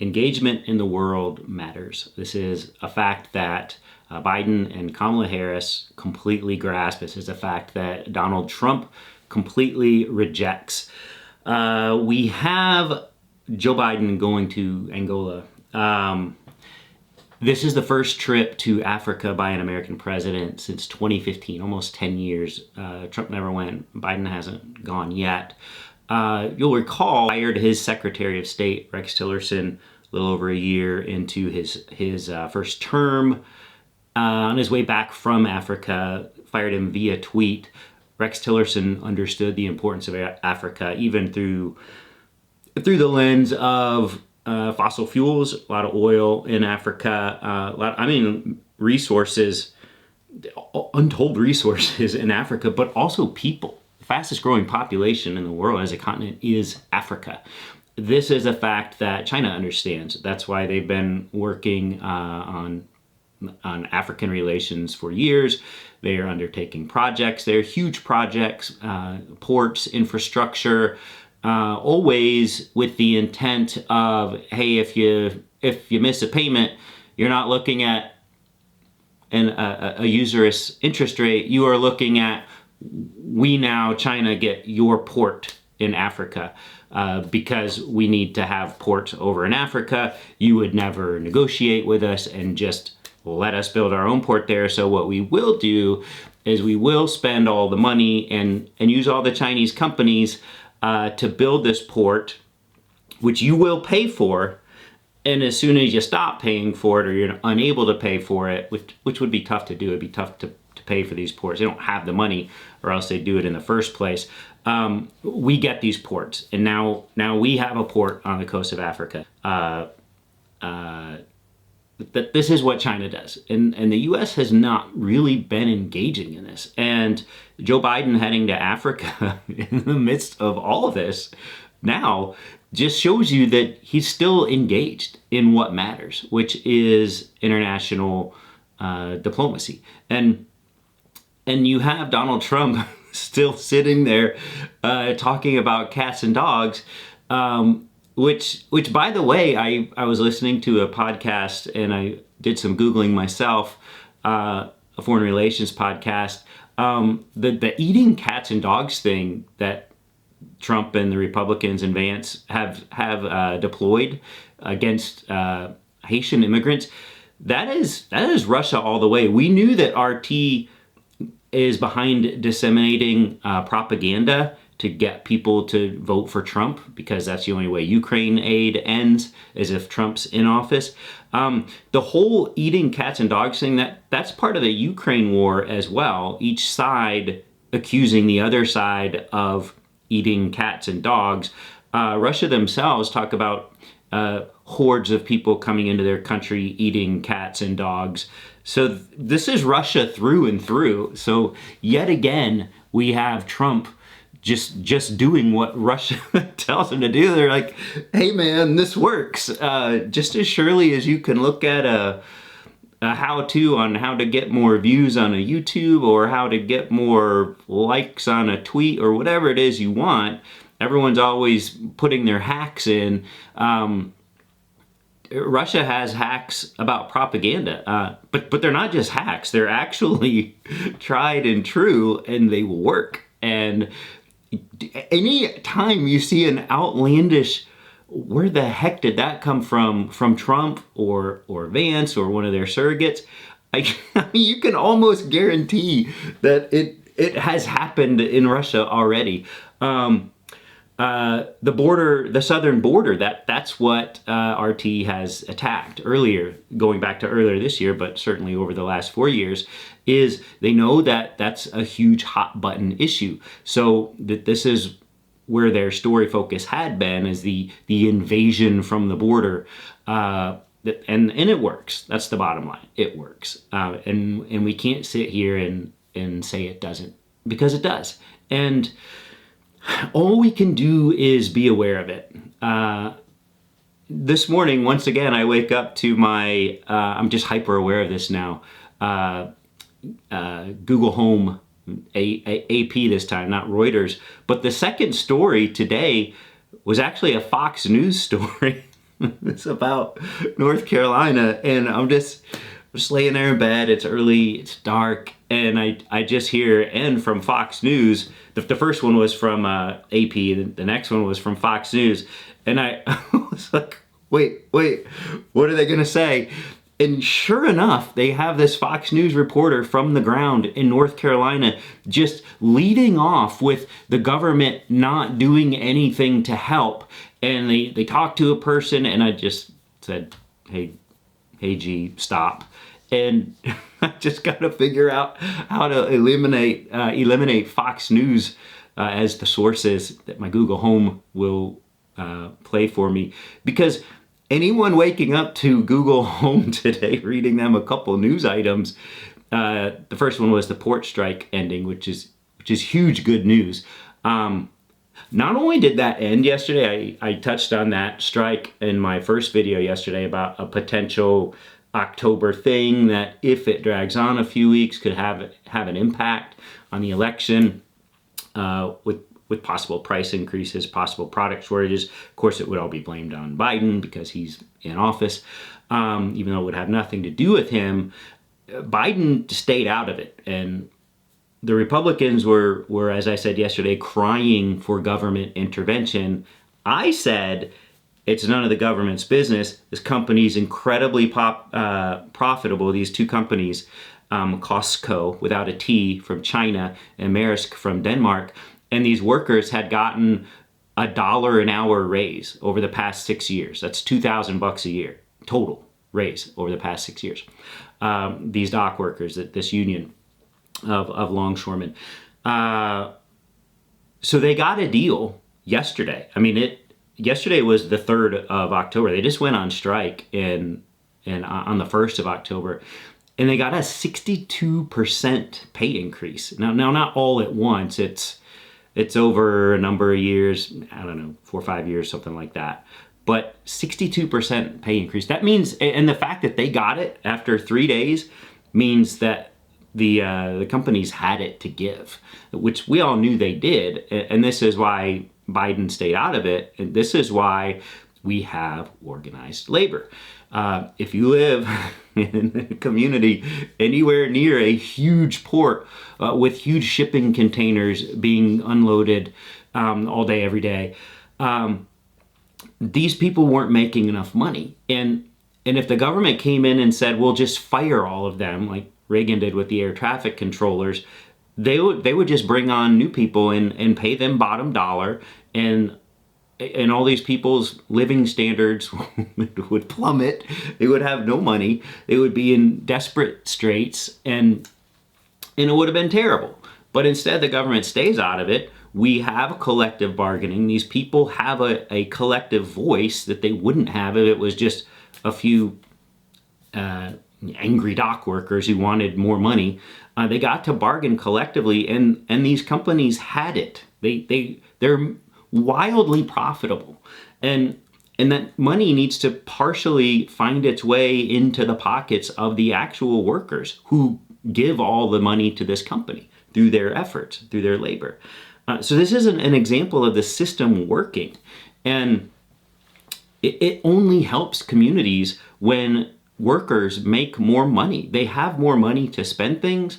engagement in the world matters. This is a fact that Biden and Kamala Harris completely grasp. This is a fact that Donald Trump completely rejects. We have Joe Biden going to Angola. This is the first trip to Africa by an American president since 2015, almost 10 years. Trump never went. Biden hasn't gone yet. You'll recall, hired his Secretary of State, Rex Tillerson, a little over a year into his first term. On his way back from Africa, fired him via tweet. Rex Tillerson understood the importance of Africa, even through the lens of fossil fuels, a lot of oil in Africa, resources, untold resources in Africa, but also people. The fastest growing population in the world as a continent is Africa. This is a fact that China understands. That's why they've been working on African relations for years. They are undertaking projects. They're huge projects, ports, infrastructure, always with the intent of, hey, if you miss a payment, you're not looking at a usurious interest rate. You are looking at, we now, China, get your port in Africa because we need to have ports over in Africa. You would never negotiate with us and just let us build our own port there. So what we will do is we will spend all the money and use all the Chinese companies to build this port, which you will pay for. And as soon as you stop paying for it or you're unable to pay for it, which would be tough to do, it'd be tough to pay for these ports. They don't have the money or else they do it in the first place. We get these ports, and now we have a port on the coast of Africa. That this is what China does. And the U.S. has not really been engaging in this. And Joe Biden heading to Africa in the midst of all of this now just shows you that he's still engaged in what matters, which is international diplomacy. And you have Donald Trump still sitting there talking about cats and dogs, which by the way, I was listening to a podcast and I did some Googling myself, a foreign relations podcast. The eating cats and dogs thing that Trump and the Republicans and Vance have deployed against Haitian immigrants, that is Russia all the way. We knew that RT is behind disseminating propaganda to get people to vote for Trump, because that's the only way Ukraine aid ends, is if Trump's in office. The whole eating cats and dogs thing, that's part of the Ukraine war as well. Each side accusing the other side of eating cats and dogs. Russia themselves talk about hordes of people coming into their country eating cats and dogs. So this is Russia through and through. So yet again, we have Trump just doing what Russia tells him to do. They're like, hey man, this works. Just as surely as you can look at a how-to on how to get more views on a YouTube or how to get more likes on a tweet or whatever it is you want, everyone's always putting their hacks in. Russia has hacks about propaganda, but they're not just hacks. They're actually tried and true, and they work. And any time you see an outlandish, where the heck did that come from Trump or Vance or one of their surrogates, I mean, you can almost guarantee that it has happened in Russia already. The southern border, that's what RT has attacked earlier, going back to earlier this year, but certainly over the last 4 years, is they know that that's a huge hot button issue. So that this is where their story focus had been, is the invasion from the border. And it works. That's the bottom line. It works. And we can't sit here and say it doesn't, because it does. And all we can do is be aware of it. This morning, once again, I wake up to my, I'm just hyper aware of this now, Google Home, AP this time, not Reuters. But the second story today was actually a Fox News story. It's about North Carolina, and I'm just laying there in bed. It's early, it's dark, and I just hear, and from Fox News, the first one was from AP, the next one was from Fox News, and I was like, wait, what are they gonna say? And sure enough, they have this Fox News reporter from the ground in North Carolina just leading off with the government not doing anything to help. And they talked to a person, and I just said, hey, G, stop. And I just got to figure out how to eliminate Fox News as the sources that my Google Home will play for me. Because anyone waking up to Google Home today, reading them a couple news items, the first one was the port strike ending, which is huge good news. Not only did that end yesterday, I touched on that strike in my first video yesterday about a potential October thing that, if it drags on a few weeks, could have an impact on the election with possible price increases, possible product shortages. Of course, it would all be blamed on Biden because he's in office, even though it would have nothing to do with him. Biden stayed out of it, and the Republicans were, as I said yesterday, crying for government intervention. I said, it's none of the government's business. This company's incredibly profitable. These two companies, Costco, without a T, from China, and Maersk from Denmark, and these workers had gotten $1 an hour raise over the past 6 years. That's $2,000 a year total raise over the past 6 years. These dock workers, this union of longshoremen. So they got a deal yesterday. I mean, yesterday was the 3rd of October. They just went on strike on the 1st of October, and they got a 62% pay increase. Now not all at once. It's over a number of years. I don't know, 4 or 5 years, something like that. But 62% pay increase. That means, and the fact that they got it after 3 days means that the companies had it to give, which we all knew they did. And this is why Biden stayed out of it. And this is why we have organized labor. If you live in a community anywhere near a huge port with huge shipping containers being unloaded all day, every day, these people weren't making enough money. And if the government came in and said, we'll just fire all of them, like Reagan did with the air traffic controllers, they would just bring on new people and pay them bottom dollar, and all these people's living standards would plummet. They would have no money. They would be in desperate straits, and it would have been terrible. But instead, the government stays out of it. We have collective bargaining. These people have a collective voice that they wouldn't have if it was just a few angry dock workers who wanted more money. They got to bargain collectively, and these companies had it. They're wildly profitable, and that money needs to partially find its way into the pockets of the actual workers who give all the money to this company through their efforts, through their labor. So this is an example of the system working, and it only helps communities when workers make more money. They have more money to spend things.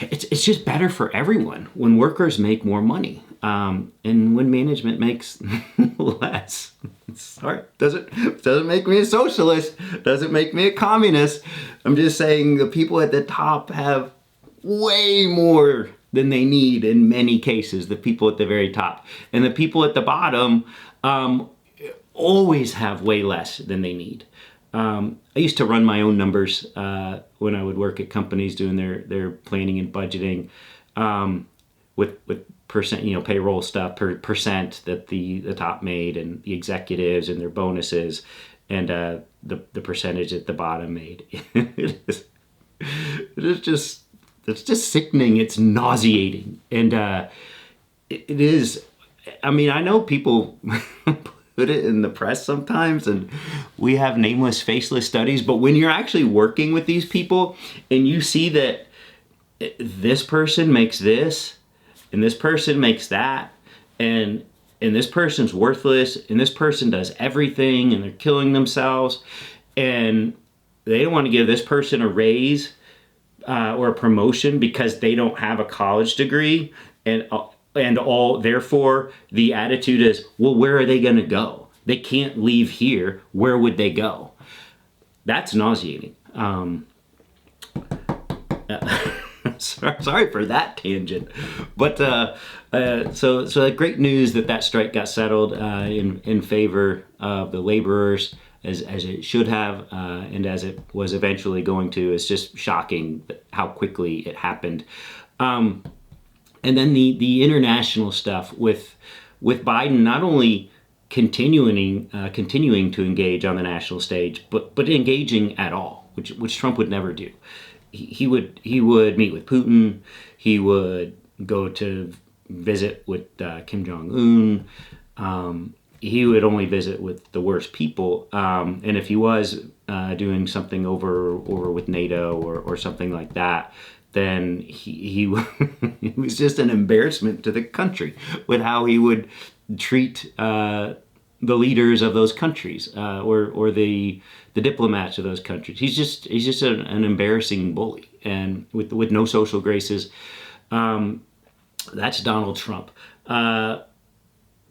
It's just better for everyone when workers make more money, and when management makes less. Sorry, doesn't make me a socialist, doesn't make me a communist. I'm just saying the people at the top have way more than they need in many cases, the people at the very top. And the people at the bottom always have way less than they need. I used to run my own numbers when I would work at companies doing their planning and budgeting with percent, payroll stuff, per percent that the top made, and the executives and their bonuses, and the percentage that the bottom made. It's just sickening. It's nauseating, and it is. I mean, I know people put it in the press sometimes, and we have nameless, faceless studies, but when you're actually working with these people and you see that this person makes this and this person makes that, and and this person's worthless, and this person does everything, and they're killing themselves, and they don't want to give this person a raise or a promotion because they don't have a college degree, and all, therefore the attitude is, well, where are they going to go? They can't leave here. Where would they go? That's nauseating. Sorry for that tangent, but so great news that strike got settled in favor of the laborers, as it should have, and as it was eventually going to. It's just shocking how quickly it happened. And then the international stuff with Biden not only continuing to engage on the national stage, but engaging at all, which Trump would never do. He would meet with Putin. He would go to visit with Kim Jong-un. He would only visit with the worst people. And if he was doing something over with NATO or something like that, then he was just an embarrassment to the country with how he would treat the leaders of those countries or the diplomats of those countries. He's just an embarrassing bully, and with no social graces. That's Donald Trump.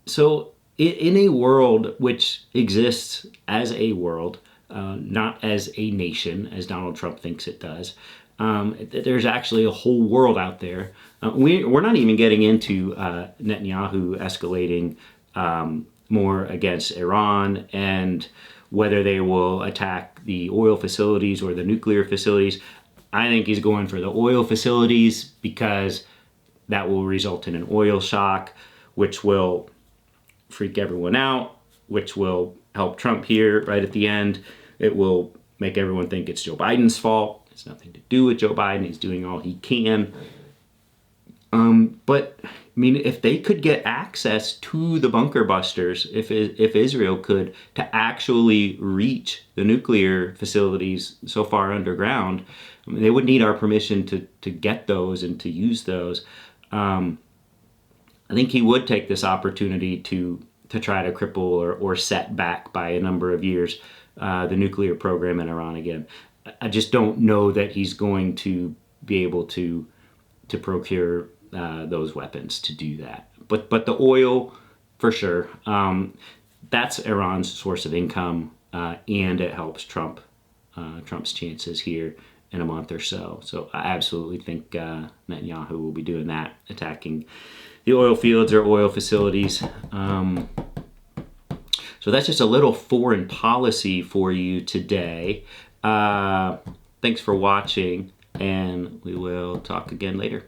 So in a world which exists as a world, not as a nation, as Donald Trump thinks it does, there's actually a whole world out there. We're not even getting into Netanyahu escalating more against Iran and whether they will attack the oil facilities or the nuclear facilities. I think he's going for the oil facilities because that will result in an oil shock, which will freak everyone out, which will help Trump here right at the end. It will make everyone think it's Joe Biden's fault. It's nothing to do with Joe Biden. He's doing all he can. But I mean, if they could get access to the bunker busters, if Israel could, to actually reach the nuclear facilities so far underground, I mean, they would need our permission to get those and to use those. I think he would take this opportunity to try to cripple or set back by a number of years the nuclear program in Iran again. I just don't know that he's going to be able to procure those weapons to do that. But the oil, for sure, that's Iran's source of income, and it helps Trump's chances here in a month or so. So I absolutely think Netanyahu will be doing that, attacking the oil fields or oil facilities. So that's just a little foreign policy for you today. Thanks for watching, and we will talk again later.